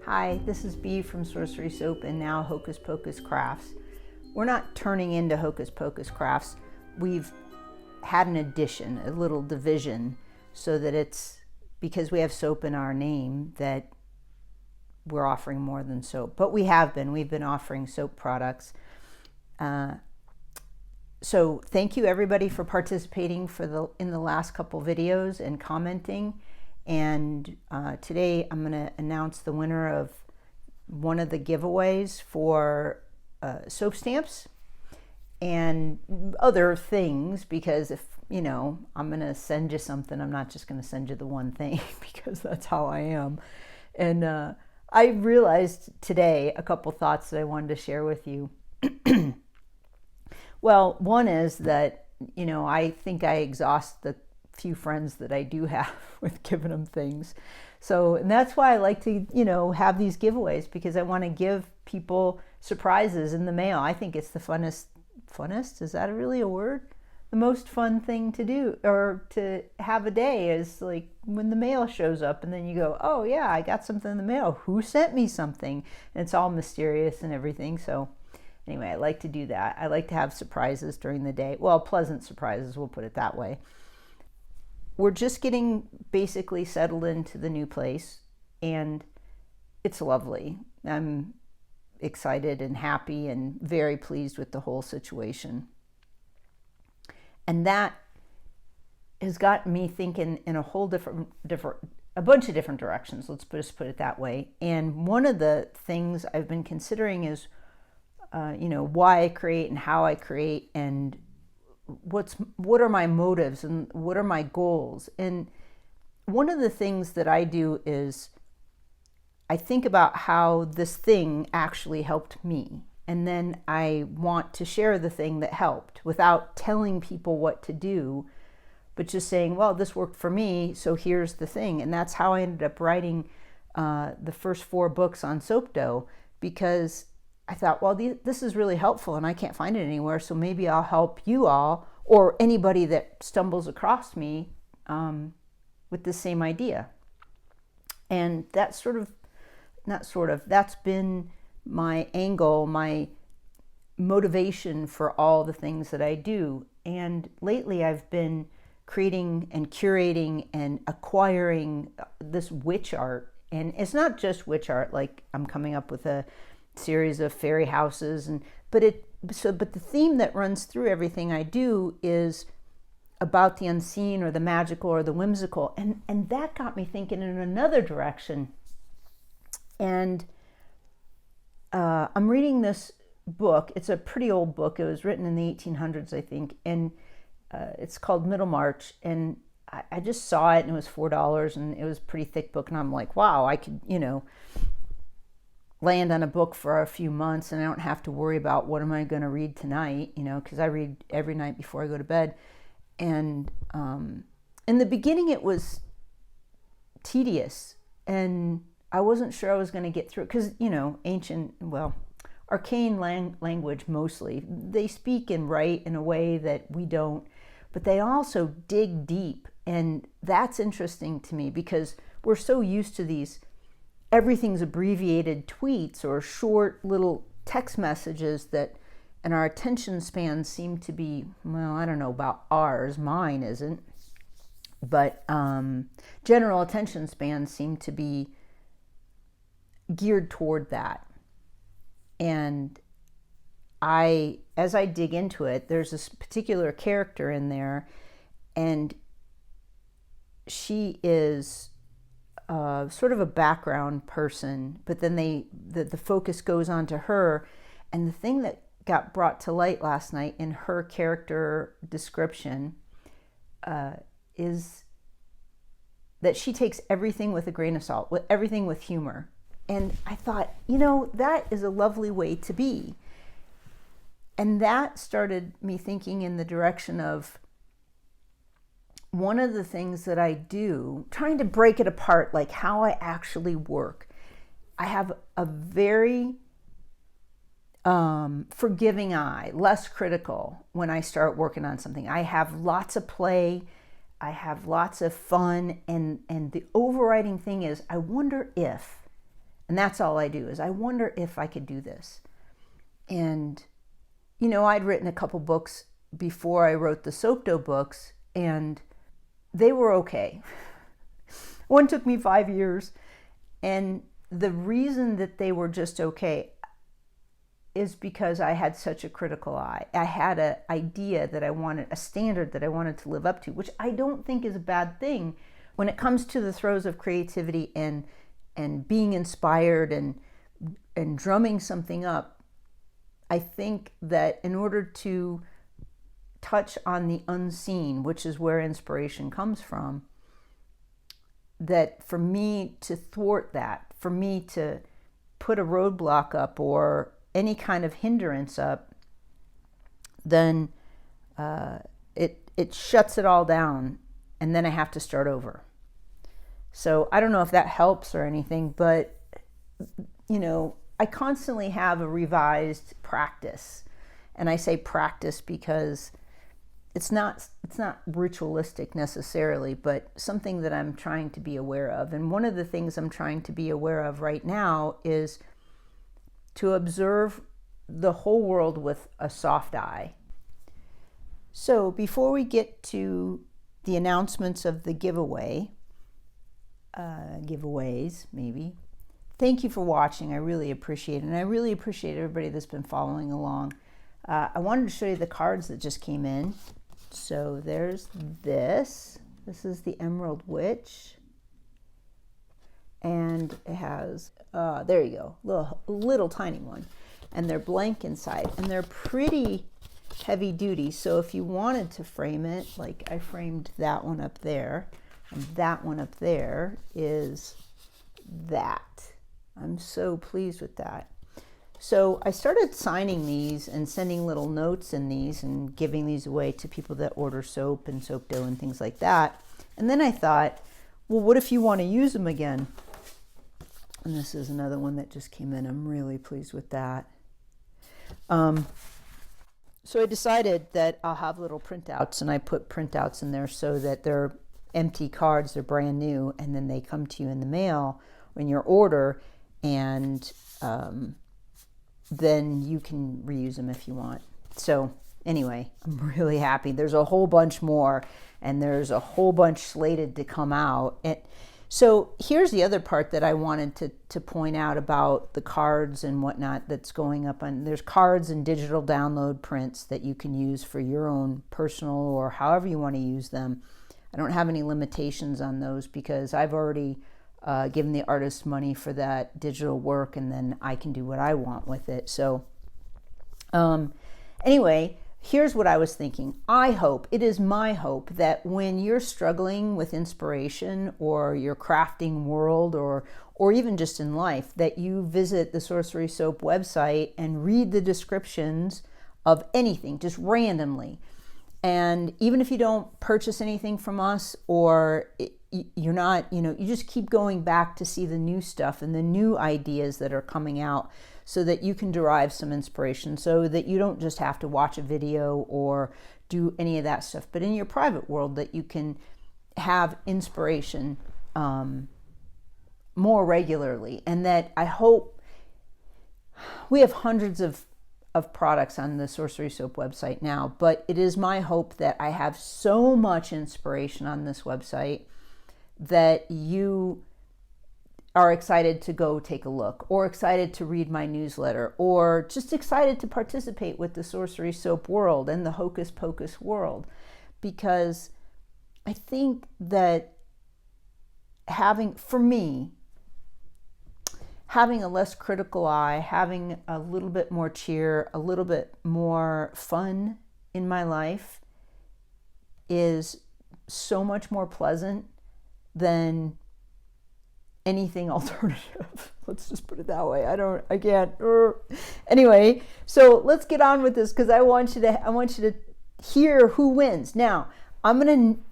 Hi, this is Bee from Sorcery Soap and now Hocus Pocus Crafts. We're not turning into Hocus Pocus Crafts. We've had an addition, a little division, so that it's, because we have soap in our name, that we're offering more than soap. But we've been offering soap products. So thank you everybody for participating in the last couple videos and commenting. And today I'm going to announce the winner of one of the giveaways for soap stamps and other things, because if, you know, I'm going to send you something, I'm not just going to send you the one thing because that's how I am. And I realized today a couple thoughts that I wanted to share with you. Well, one is that, you know, I think I exhaust the few friends that I do have with giving them things. So, and that's why I like to, you know, have these giveaways, because I want to give people surprises in the mail. I think it's the funnest, is that really a word? The most fun thing to do, or to have a day, is like when the mail shows up and then you go, oh yeah, I got something in the mail. Who sent me something? And it's all mysterious and everything. So anyway, I like to do that. I like to have surprises during the day. Well, pleasant surprises, we'll put it that way. We're just getting basically settled into the new place, and it's lovely. I'm excited and happy and very pleased with the whole situation. And that has gotten me thinking in a whole a bunch of different directions. Let's just put it that way. And one of the things I've been considering is, you know, why I create and how I create, and what are my motives and what are my goals. And one of the things that I do is I think about how this thing actually helped me, and then I want to share the thing that helped without telling people what to do, but just saying, well, this worked for me, so here's the thing. And that's how I ended up writing the first 4 books on soap dough, because I thought, well, this is really helpful and I can't find it anywhere, so maybe I'll help you all, or anybody that stumbles across me with the same idea. And that's that's been my angle, my motivation for all the things that I do. And lately I've been creating and curating and acquiring this witch art. And it's not just witch art, like I'm coming up with a series of fairy houses, but the theme that runs through everything I do is about the unseen or the magical or the whimsical, and that got me thinking in another direction. And I'm reading this book. It's a pretty old book. It was written in the 1800s, I think, and it's called Middlemarch. And I just saw it, and it was $4, and it was a pretty thick book, and I'm like, wow, I could, you know, land on a book for a few months, and I don't have to worry about what am I going to read tonight, you know, because I read every night before I go to bed. And in the beginning it was tedious, and I wasn't sure I was going to get through it, because, you know, arcane language mostly. They speak and write in a way that we don't, but they also dig deep, and that's interesting to me, because we're so used to these everything's abbreviated tweets or short little text messages and our attention spans seem to be, well, I don't know about ours, mine isn't, but general attention spans seem to be geared toward that. And as I dig into it, there's this particular character in there, and she is sort of a background person, but then the focus goes on to her. And the thing that got brought to light last night in her character description is that she takes everything with a grain of salt, with everything with humor. And I thought, you know, that is a lovely way to be. And that started me thinking in the direction of one of the things that I do, trying to break it apart, like how I actually work. I have a very forgiving eye, less critical when I start working on something. I have lots of play, I have lots of fun, and the overriding thing is, I wonder if, And that's all I do, is I wonder if I could do this. And, you know, I'd written a couple books before I wrote the soap dough books, and they were okay. One took me 5 years. And the reason that they were just okay is because I had such a critical eye. I had an idea that I wanted, a standard that I wanted to live up to, which I don't think is a bad thing when it comes to the throes of creativity and being inspired and drumming something up. I think that in order to touch on the unseen, which is where inspiration comes from, that for me to thwart that, for me to put a roadblock up or any kind of hindrance up, then it shuts it all down, and then I have to start over. So I don't know if that helps or anything, but you know, I constantly have a revised practice, and I say practice because it's not ritualistic necessarily, but something that I'm trying to be aware of. And one of the things I'm trying to be aware of right now is to observe the whole world with a soft eye. So before we get to the announcements of the giveaways maybe, thank you for watching. I really appreciate it. And I really appreciate everybody that's been following along. I wanted to show you the cards that just came in. So there's this. This is the Emerald Witch. And it has, there you go, little tiny one. And they're blank inside. And they're pretty heavy duty. So if you wanted to frame it, like I framed that one up there, and that one up there is that. I'm so pleased with that. So I started signing these and sending little notes in these and giving these away to people that order soap and soap dough and things like that. And then I thought, well, what if you want to use them again? And this is another one that just came in. I'm really pleased with that. So I decided that I'll have little printouts, and I put printouts in there so that they're empty cards, they're brand new, and then they come to you in the mail in your order, and then you can reuse them if you want. So anyway, I'm really happy. There's a whole bunch more, and there's a whole bunch slated to come out. And so here's the other part that I wanted to point out about the cards and whatnot that's going up on. There's cards and digital download prints that you can use for your own personal or however you want to use them. I don't have any limitations on those because I've already given the artist money for that digital work, and then I can do what I want with it. So anyway, here's what I was thinking. It is my hope that when you're struggling with inspiration or your crafting world or even just in life, that you visit the Sorcery Soap website and read the descriptions of anything, just randomly. And even if you don't purchase anything from us, or you're not, you just keep going back to see the new stuff and the new ideas that are coming out, so that you can derive some inspiration, so that you don't just have to watch a video or do any of that stuff, but in your private world that you can have inspiration more regularly. And that I hope we have hundreds of products on the Sorcery Soap website now, but it is my hope that I have so much inspiration on this website that you are excited to go take a look, or excited to read my newsletter, or just excited to participate with the Sorcery Soap world and the Hocus Pocus world. Because I think that for me, having a less critical eye, having a little bit more cheer, a little bit more fun in my life is so much more pleasant than anything alternative. Let's just put it that way. I can't. Anyway, so let's get on with this, because I want you to hear who wins. Now, I'm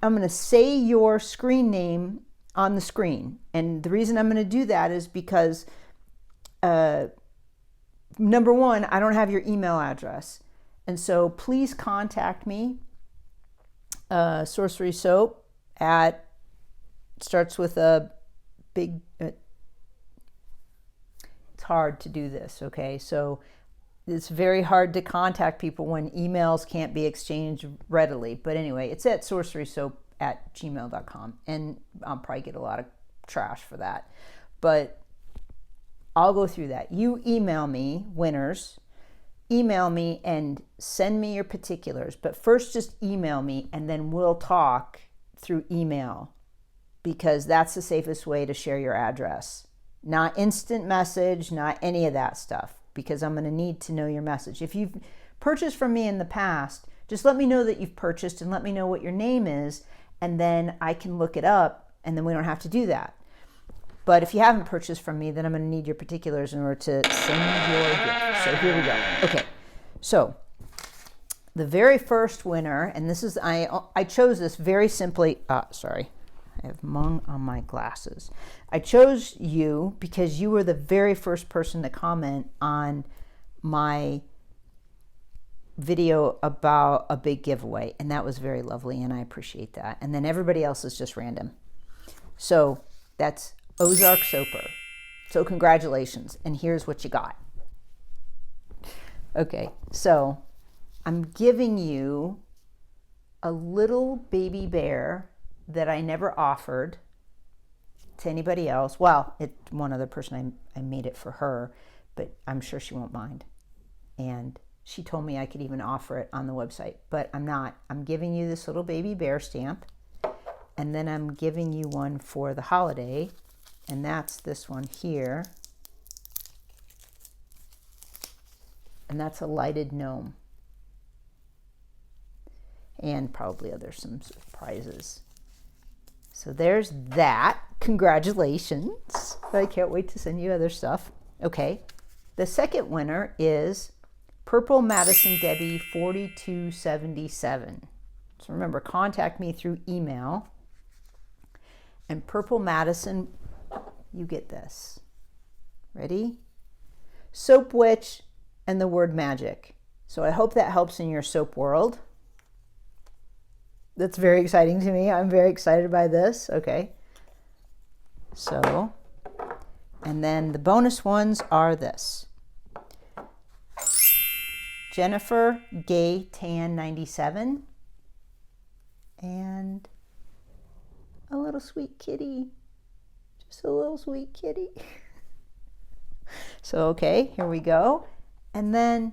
gonna say your screen name on the screen, and the reason I'm gonna do that is because number one, I don't have your email address, and so please contact me. Sorcery Soap starts with a big It's hard to do this, okay? So it's very hard to contact people when emails can't be exchanged readily. But anyway, it's at sorcerysoap@gmail.com, and I'll probably get a lot of trash for that. But I'll go through that. You email me, winners, email me and send me your particulars. But first just email me, and then we'll talk through email, because that's the safest way to share your address. Not instant message, not any of that stuff, because I'm going to need to know your message. If you've purchased from me in the past, just let me know that you've purchased and let me know what your name is, and then I can look it up, and then we don't have to do that. But if you haven't purchased from me, then I'm going to need your particulars in order to send your gift. So here we go. Okay, so the very first winner, and this is, I chose this very simply, sorry, I have mung on my glasses. I chose you because you were the very first person to comment on my video about a big giveaway, and that was very lovely, and I appreciate that. And then everybody else is just random. So that's Ozark Soper. So congratulations, and here's what you got. Okay, so I'm giving you a little baby bear that I never offered to anybody else. Well, one other person, I made it for her, but I'm sure she won't mind. And she told me I could even offer it on the website, but I'm not. I'm giving you this little baby bear stamp, and then I'm giving you one for the holiday, and that's this one here. And that's a lighted gnome. And probably some surprises. So there's that. Congratulations. I can't wait to send you other stuff. Okay. The second winner is Purple Madison Debbie 4277. So remember, contact me through email. And Purple Madison, you get this. Ready? Soap Witch and the word magic. So I hope that helps in your soap world. That's very exciting to me. I'm very excited by this. Okay. So, and then the bonus ones are this. Jennifer Gay Tan 97 and a little sweet kitty. Just a little sweet kitty. So, okay, here we go. And then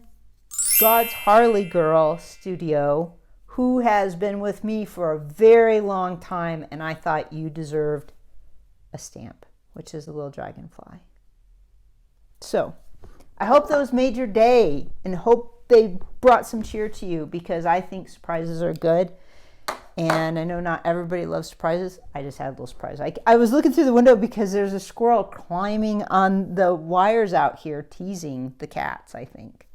God's Harley Girl Studio, who has been with me for a very long time, and I thought you deserved a stamp, which is a little dragonfly. So I hope those made your day, and hope they brought some cheer to you, because I think surprises are good. And I know not everybody loves surprises. I just had a little surprise. I was looking through the window because there's a squirrel climbing on the wires out here, teasing the cats, I think.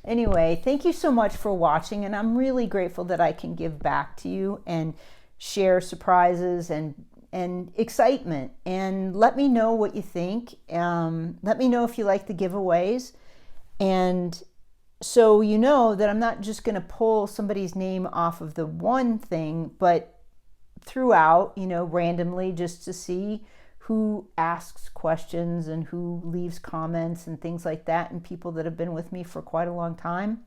Anyway, thank you so much for watching, and I'm really grateful that I can give back to you and share surprises and excitement. And let me know what you think. Let me know if you like the giveaways. And so you know that I'm not just going to pull somebody's name off of the one thing, but throughout, randomly, just to see who asks questions and who leaves comments and things like that, and people that have been with me for quite a long time.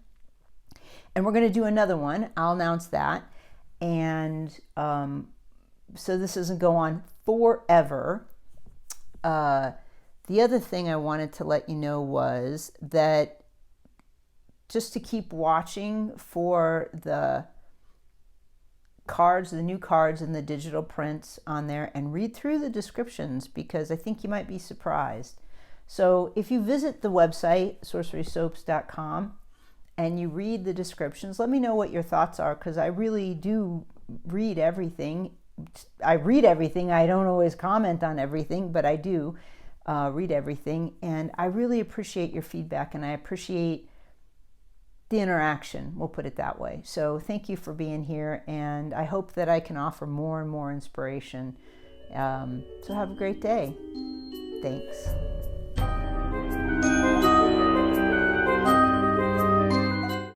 And we're going to do another one. I'll announce that. And so this doesn't go on forever. The other thing I wanted to let you know was that just to keep watching for the cards, the new cards and the digital prints on there, and read through the descriptions, because I think you might be surprised. So if you visit the website, sorcerysoaps.com, and you read the descriptions, let me know what your thoughts are, because I really do read everything. I read everything. I don't always comment on everything, but I do read everything. And I really appreciate your feedback, and I appreciate the interaction, we'll put it that way. So thank you for being here, and I hope that I can offer more and more inspiration. So have a great day. Thanks.